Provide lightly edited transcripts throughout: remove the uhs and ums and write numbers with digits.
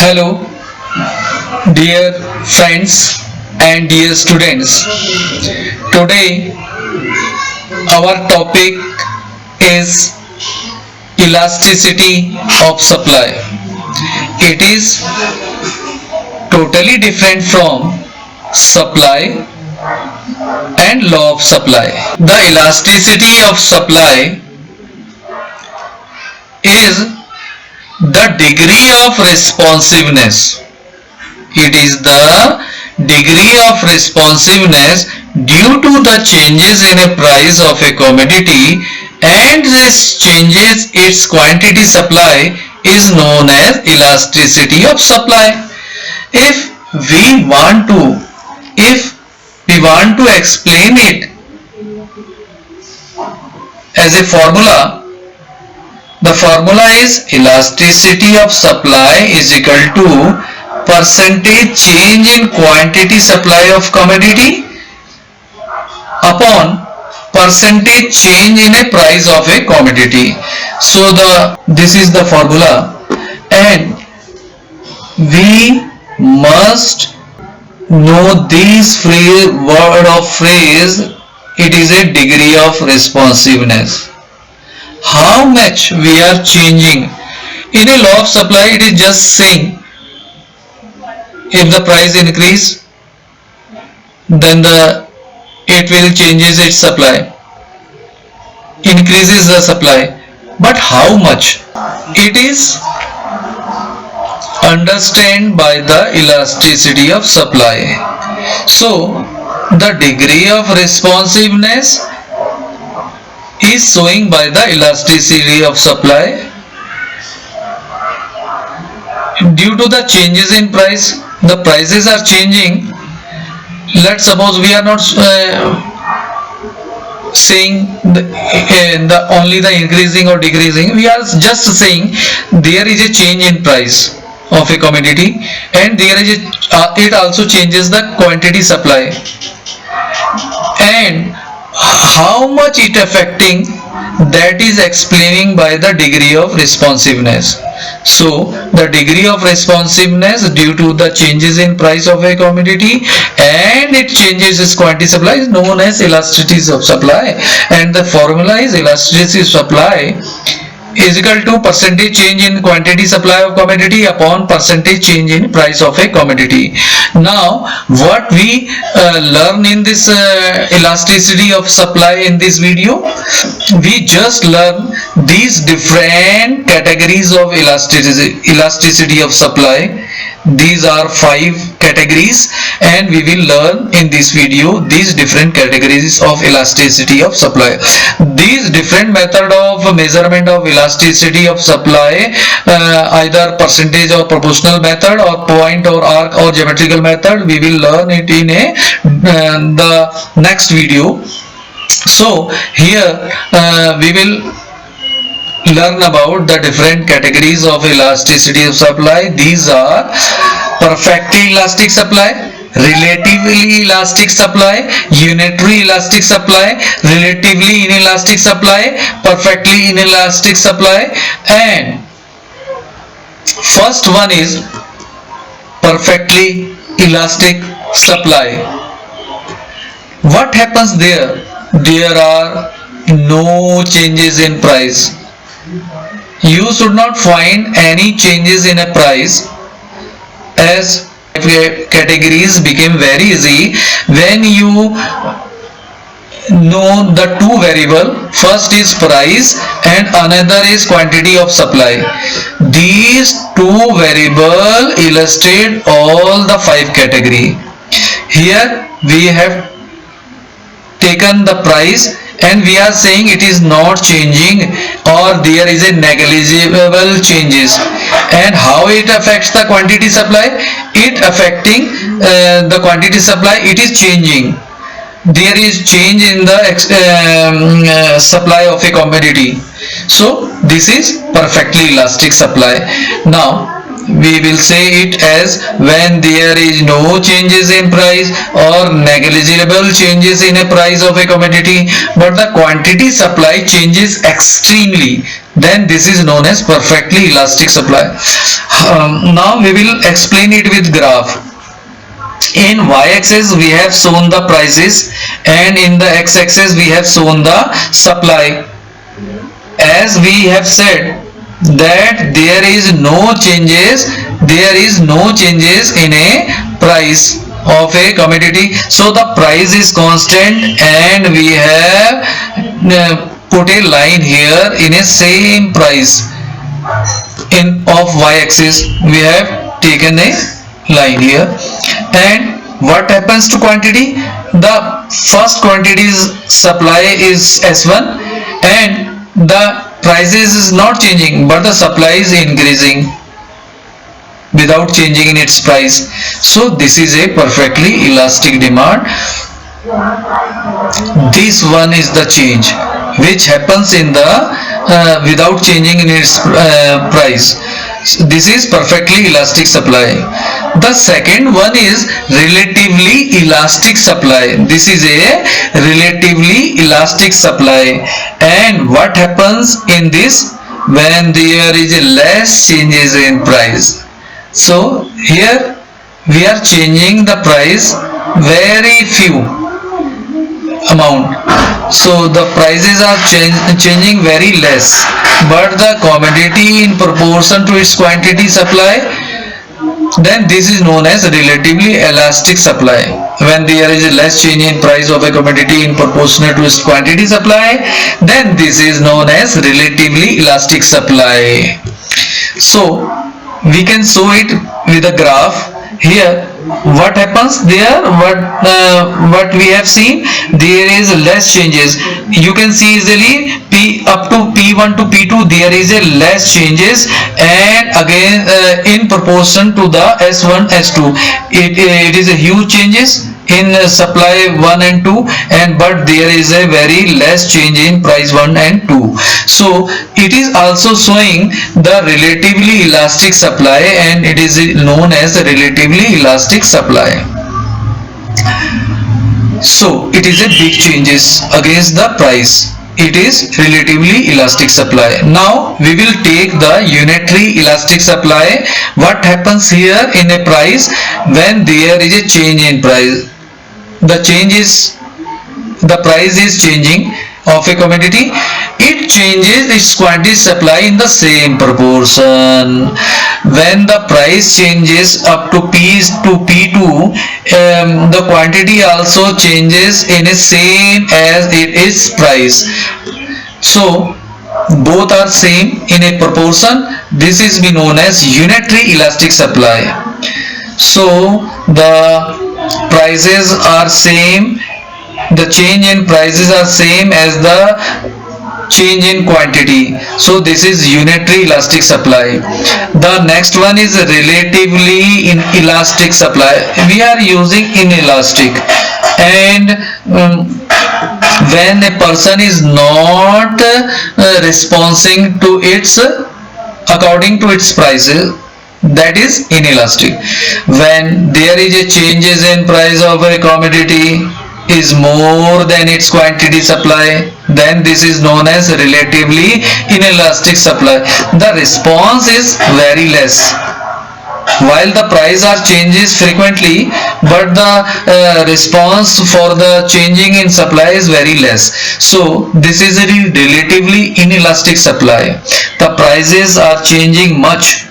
Hello, dear friends and dear students. Today, our topic is elasticity of supply. It is totally different from supply and law of supply. The elasticity of supply is the degree of responsiveness. It is the degree of responsiveness due to the changes in a price of a commodity, and this changes its quantity supply is known as elasticity of supply. If we want to if we want to explain it as a formula, the formula is elasticity of supply is equal to percentage change in quantity supply of commodity upon percentage change in a price of a commodity. So this is the formula, and we must know this word of phrase. It is a degree of responsiveness. How much we are changing. In a law of supply, it is just saying if the price increase, then it will changes its supply, increases the supply. But how much? It is understand by the elasticity of supply. So the degree of responsiveness is showing by the elasticity of supply due to the changes in price. The prices are changing. Let's suppose we are not saying only the increasing or decreasing. We are just saying there is a change in price of a commodity, and there is it also changes the quantity supply, and how much it affecting, that is explaining by the degree of responsiveness. So the degree of responsiveness due to the changes in price of a commodity and it changes its quantity supply is known as elasticity of supply, and the formula is elasticity of supply is equal to percentage change in quantity supply of commodity upon percentage change in price of a commodity. Now what we learn in this elasticity of supply in this video, we just learn these different categories of elasticity of supply. These are 5 categories, and we will learn in this video these different categories of elasticity of supply. These different method of measurement of elasticity of supply, either percentage or proportional method or point or arc or geometrical method, we will learn it in the next video. So here we will learn about the different categories of elasticity of supply. These are perfectly elastic supply, relatively elastic supply, unitary elastic supply, relatively inelastic supply, perfectly inelastic supply, and first one is perfectly elastic supply. What happens there? There are no changes in price. You should not find any changes in a price, as categories became very easy when you know the two variable. First is price and another is quantity of supply. These two variable illustrate all the 5 category. Here we have taken the price and we are saying it is not changing or there is a negligible changes. And how it affects the quantity supply? It affecting the quantity supply, it is changing. There is change in the supply of a commodity. So this is perfectly elastic supply. Now we will say it as when there is no changes in price or negligible changes in a price of a commodity, but the quantity supply changes extremely, then this is known as perfectly elastic supply. Now we will explain it with graph. In y-axis we have shown the prices and in the x-axis we have shown the supply. As we have said that there is no changes in a price of a commodity, so the price is constant, and we have put a line here in a same price in of y-axis. We have taken a line here, and what happens to quantity? The first quantity's supply is S1 and the prices is not changing, but the supply is increasing without changing in its price. So this is a perfectly elastic demand. This one is the change which happens in the without changing in its price. This is perfectly elastic supply. The second one is relatively elastic supply. This is a relatively elastic supply, and what happens in this when there is less changes in price? So here we are changing the price very few amount, so the prices are changing very less, but the commodity in proportion to its quantity supply, then this is known as relatively elastic supply. When there is a less change in price of a commodity in proportion to its quantity supply, then this is known as relatively elastic supply. So we can show it with a graph here. What happens there? What we have seen, there is less changes. You can see easily P up to P1 to P2 there is a less changes, and again in proportion to the S1 S2 it is a huge changes in supply 1 and 2, and but there is a very less change in price 1 and 2. So it is also showing the relatively elastic supply, and it is known as a relatively elastic supply. So it is a big changes against the price. It is relatively elastic supply. Now we will take the unitary elastic supply. What happens here in a price when there is a change in price? The price is changing of a commodity, it changes its quantity supply in the same proportion. When the price changes up to P2, the quantity also changes in a same as it is price. So both are same in a proportion. This is be known as unitary elastic supply. So the prices are same, the change in prices are same as the change in quantity. So this is unitary elastic supply. The next one is relatively inelastic supply. We are using inelastic, and when a person is not responding to its according to its prices, that is inelastic. When there is a changes in price of a commodity is more than its quantity supply, then this is known as relatively inelastic supply. The response is very less, while the price are changes frequently, but the response for the changing in supply is very less. So this is a relatively inelastic supply. The prices are changing much,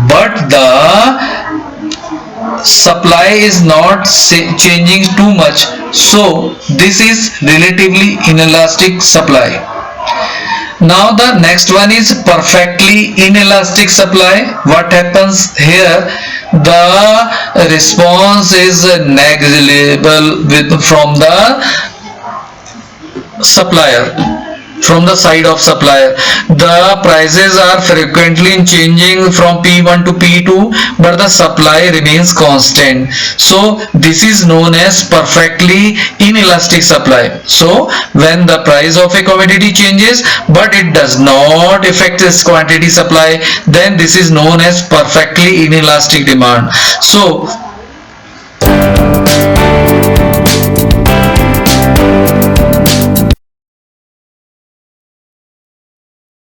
but the supply is not changing too much. So this is relatively inelastic supply. Now the next one is perfectly inelastic supply. What happens here? The response is negligible from the supplier. from the side of supplier. The prices are frequently changing from P1 to P2, but the supply remains constant. So this is known as perfectly inelastic supply. So when the price of a commodity changes but it does not affect its quantity supply, then this is known as perfectly inelastic demand. So